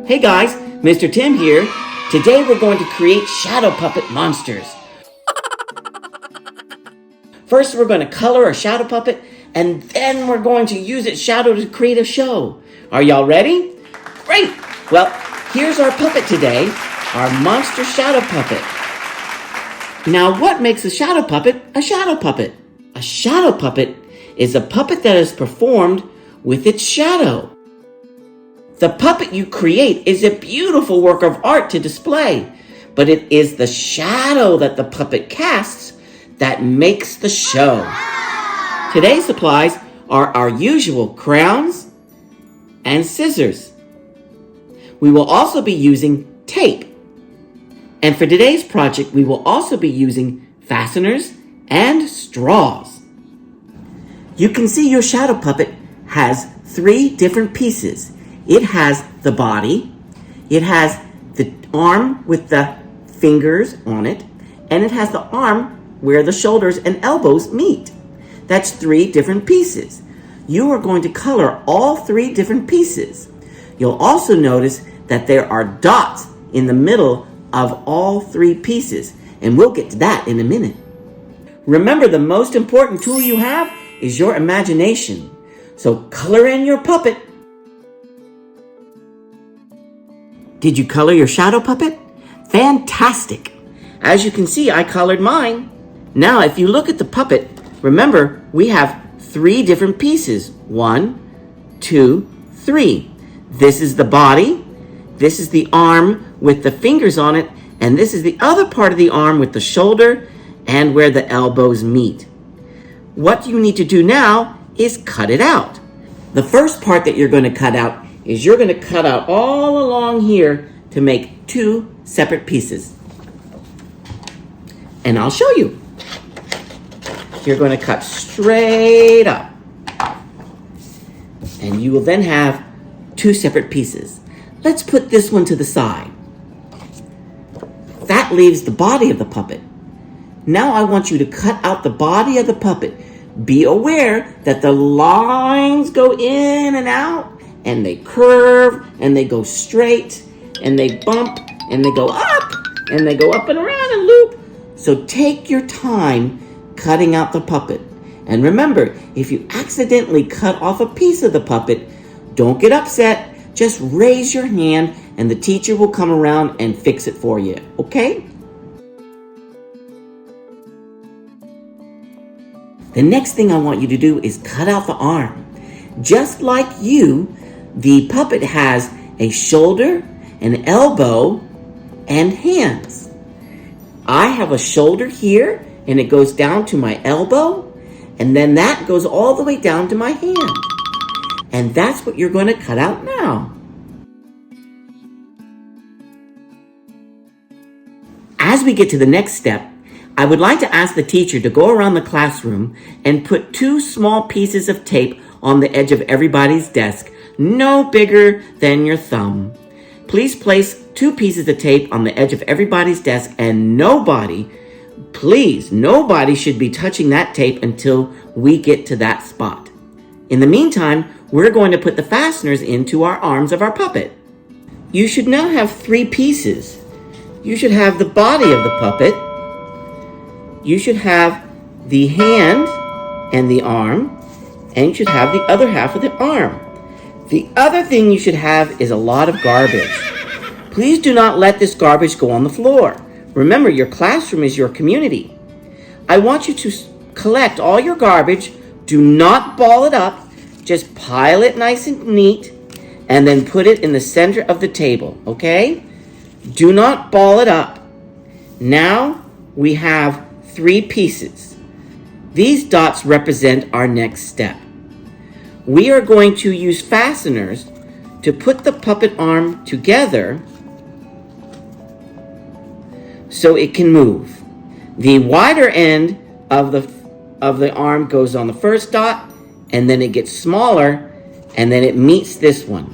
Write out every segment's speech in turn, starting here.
Hey guys, Mr. Tim here. Today we're going to create shadow puppet monsters. First we're going to color a shadow puppet and then we're going to use its shadow to create a show. Are y'all ready? Great! Well, here's our puppet today, our monster shadow puppet. Now what makes a shadow puppet a shadow puppet? A shadow puppet is a puppet that is performed with its shadow. The puppet you create is a beautiful work of art to display, but it is the shadow that the puppet casts that makes the show. Today's supplies are our usual crayons and scissors. We will also be using tape. And for today's project, we will also be using fasteners and straws. You can see your shadow puppet has 3 different pieces. It has the body, it has the arm with the fingers on it, and it has the arm where the shoulders and elbows meet. That's 3 different pieces. You are going to color all 3 different pieces. You'll also notice that there are dots in the middle of all 3 pieces, and we'll get to that in a minute. Remember, the most important tool you have is your imagination. So color in your puppet. Did you color your shadow puppet? Fantastic! As you can see, I colored mine. Now, if you look at the puppet, remember, we have 3 different pieces. 1, 2, 3. This is the body. This is the arm with the fingers on it. And this is the other part of the arm with the shoulder and where the elbows meet. What you need to do now is cut it out. The first part that you're going to cut out is you're going to cut out all along here to make 2 separate pieces. And I'll show you. You're going to cut straight up. And you will then have 2 separate pieces. Let's put this one to the side. That leaves the body of the puppet. Now I want you to cut out the body of the puppet. Be aware that the lines go in and out, and they curve, and they go straight, and they bump, and they go up, and they go up and around and loop. So take your time cutting out the puppet. And remember, if you accidentally cut off a piece of the puppet, don't get upset. Just raise your hand, and the teacher will come around and fix it for you, okay? The next thing I want you to do is cut out the arm. Just like you, the puppet has a shoulder, an elbow, and hands. I have a shoulder here, and it goes down to my elbow, and then that goes all the way down to my hand. And that's what you're going to cut out now. As we get to the next step, I would like to ask the teacher to go around the classroom and put 2 small pieces of tape on the edge of everybody's desk, no bigger than your thumb. Please place 2 pieces of tape on the edge of everybody's desk, and nobody should be touching that tape until we get to that spot. In the meantime, we're going to put the fasteners into our arms of our puppet. You should now have 3 pieces. You should have the body of the puppet. You should have the hand and the arm, and you should have the other half of the arm. The other thing you should have is a lot of garbage. Please do not let this garbage go on the floor. Remember, your classroom is your community. I want you to collect all your garbage. Do not ball it up. Just pile it nice and neat, and then put it in the center of the table, okay? Do not ball it up. Now we have 3 pieces. These dots represent our next step. We are going to use fasteners to put the puppet arm together so it can move. The wider end of the arm goes on the first dot, and then it gets smaller, and then it meets this one.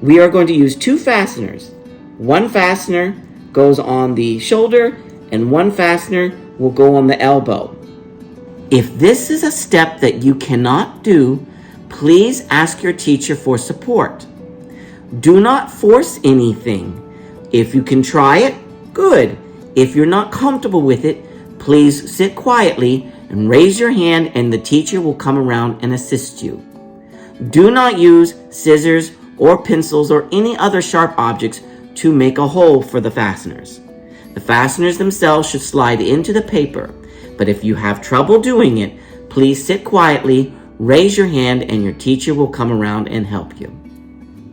We are going to use 2 fasteners. 1 fastener goes on the shoulder, and 1 fastener will go on the elbow. If this is a step that you cannot do, please ask your teacher for support. Do not force anything. If you can try it, good. If you're not comfortable with it, please sit quietly and raise your hand and the teacher will come around and assist you. Do not use scissors or pencils or any other sharp objects to make a hole for the fasteners. The fasteners themselves should slide into the paper, but if you have trouble doing it, please sit quietly, raise your hand, and your teacher will come around and help you.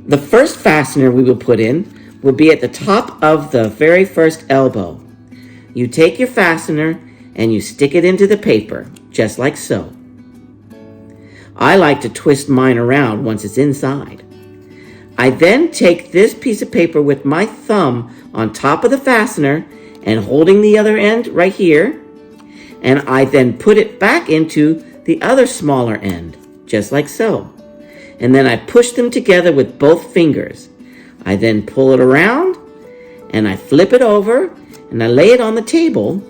The first fastener we will put in will be at the top of the very first elbow. You take your fastener and you stick it into the paper, just like so. I like to twist mine around once it's inside. I then take this piece of paper with my thumb on top of the fastener and holding the other end right here, and I then put it back into the other smaller end, just like so. And then I push them together with both fingers. I then pull it around, and I flip it over, and I lay it on the table,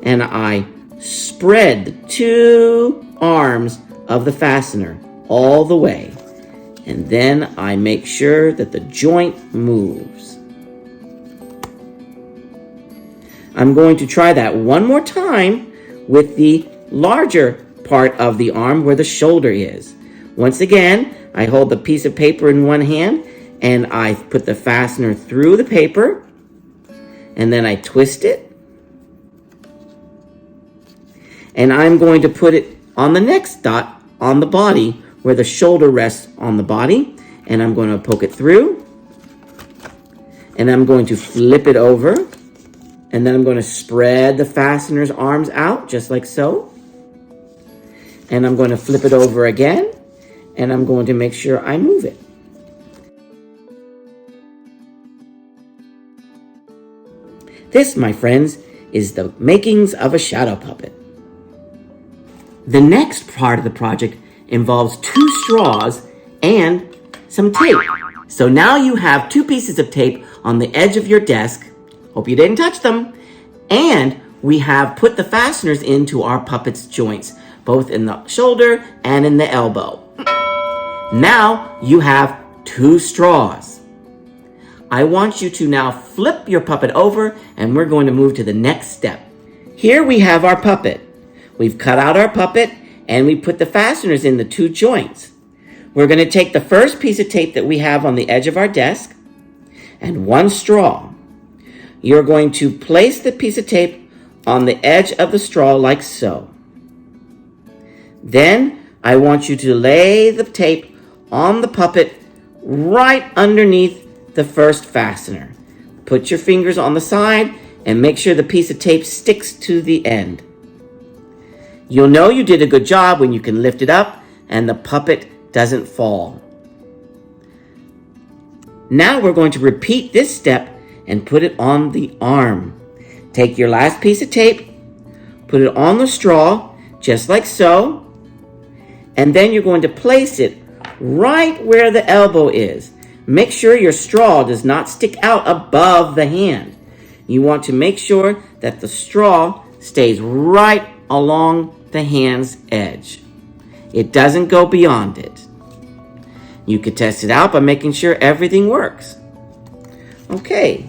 and I spread the two arms of the fastener all the way. And then I make sure that the joint moves. I'm going to try that one more time with the larger part of the arm where the shoulder is. Once again, I hold the piece of paper in one hand and I put the fastener through the paper and then I twist it. And I'm going to put it on the next dot on the body where the shoulder rests on the body, and I'm going to poke it through, and I'm going to flip it over, and then I'm going to spread the fastener's arms out, just like so, and I'm going to flip it over again, and I'm going to make sure I move it. This, my friends, is the makings of a shadow puppet. The next part of the project involves 2 straws and some tape. So now you have 2 pieces of tape on the edge of your desk. Hope you didn't touch them. And we have put the fasteners into our puppet's joints, both in the shoulder and in the elbow. Now you have 2 straws. I want you to now flip your puppet over and we're going to move to the next step. Here we have our puppet. We've cut out our puppet and we put the fasteners in the 2 joints. We're going to take the first piece of tape that we have on the edge of our desk and 1 straw. You're going to place the piece of tape on the edge of the straw like so. Then I want you to lay the tape on the puppet right underneath the first fastener. Put your fingers on the side and make sure the piece of tape sticks to the end. You'll know you did a good job when you can lift it up and the puppet doesn't fall. Now we're going to repeat this step and put it on the arm. Take your last piece of tape, put it on the straw, just like so, and then you're going to place it right where the elbow is. Make sure your straw does not stick out above the hand. You want to make sure that the straw stays right along the hand's edge. It doesn't go beyond it. You could test it out by making sure everything works. Okay,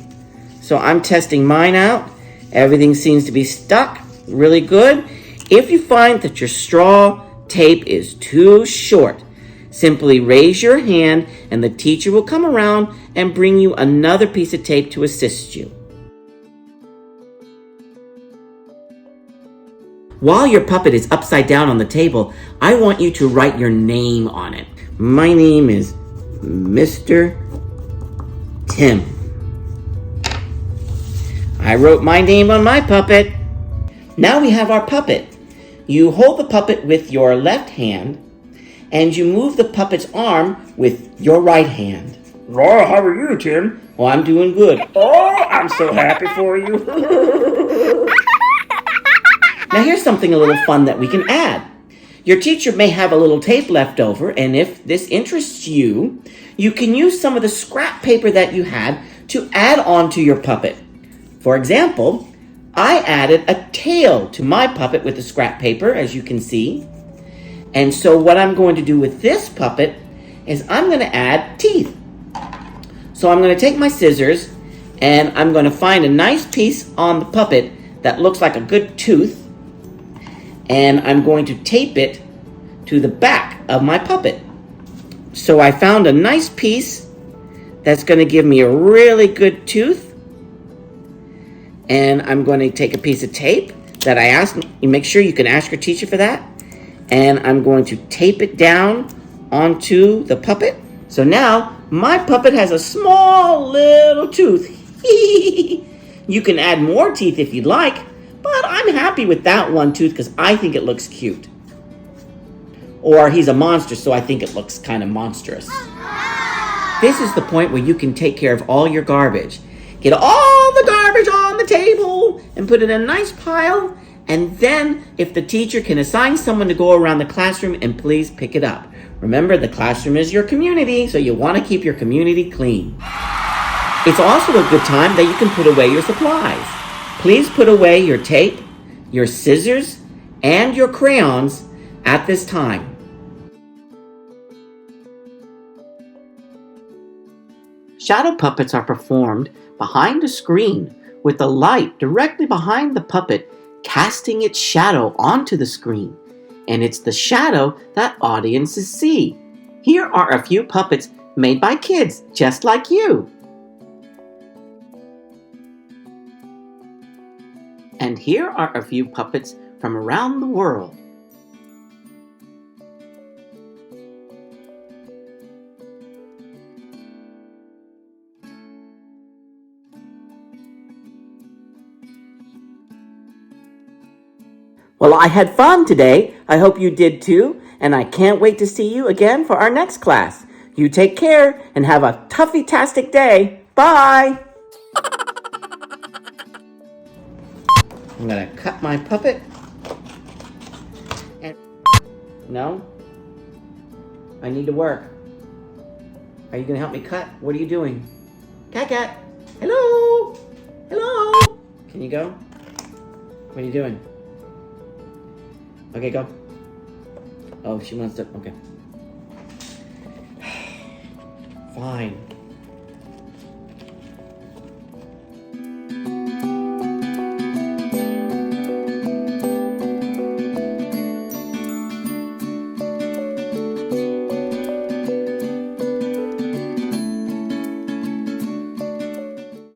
so I'm testing mine out. Everything seems to be stuck really good. If you find that your straw tape is too short, simply raise your hand and the teacher will come around and bring you another piece of tape to assist you. While your puppet is upside down on the table, I want you to write your name on it. My name is Mr. Tim. I wrote my name on my puppet. Now we have our puppet. You hold the puppet with your left hand and you move the puppet's arm with your right hand. Oh, how are you, Tim? Oh, I'm doing good. Oh, I'm so happy for you. Now here's something a little fun that we can add. Your teacher may have a little tape left over, and if this interests you, you can use some of the scrap paper that you had to add on to your puppet. For example, I added a tail to my puppet with the scrap paper, as you can see. And so what I'm going to do with this puppet is I'm going to add teeth. So I'm going to take my scissors and I'm going to find a nice piece on the puppet that looks like a good tooth. And I'm going to tape it to the back of my puppet. So I found a nice piece that's going to give me a really good tooth. And I'm going to take a piece of tape that I asked. You make sure you can ask your teacher for that. And I'm going to tape it down onto the puppet. So now my puppet has a small little tooth. You can add more teeth if you'd like, but I'm happy with that one tooth because I think it looks cute. Or he's a monster, so I think it looks kind of monstrous. This is the point where you can take care of all your garbage. Get all the garbage on the table and put it in a nice pile. And then if the teacher can assign someone to go around the classroom and please pick it up. Remember, the classroom is your community, so you want to keep your community clean. It's also a good time that you can put away your supplies. Please put away your tape, your scissors, and your crayons at this time. Shadow puppets are performed behind a screen with the light directly behind the puppet casting its shadow onto the screen. And it's the shadow that audiences see. Here are a few puppets made by kids just like you. And here are a few puppets from around the world. Well, I had fun today. I hope you did too. And I can't wait to see you again for our next class. You take care and have a Tuffy-tastic day. Bye! I'm going to cut my puppet. And no? I need to work. Are you going to help me cut? What are you doing? Cat. Hello? Hello? Can you go? What are you doing? Okay, go. Oh, she wants to, okay. Fine.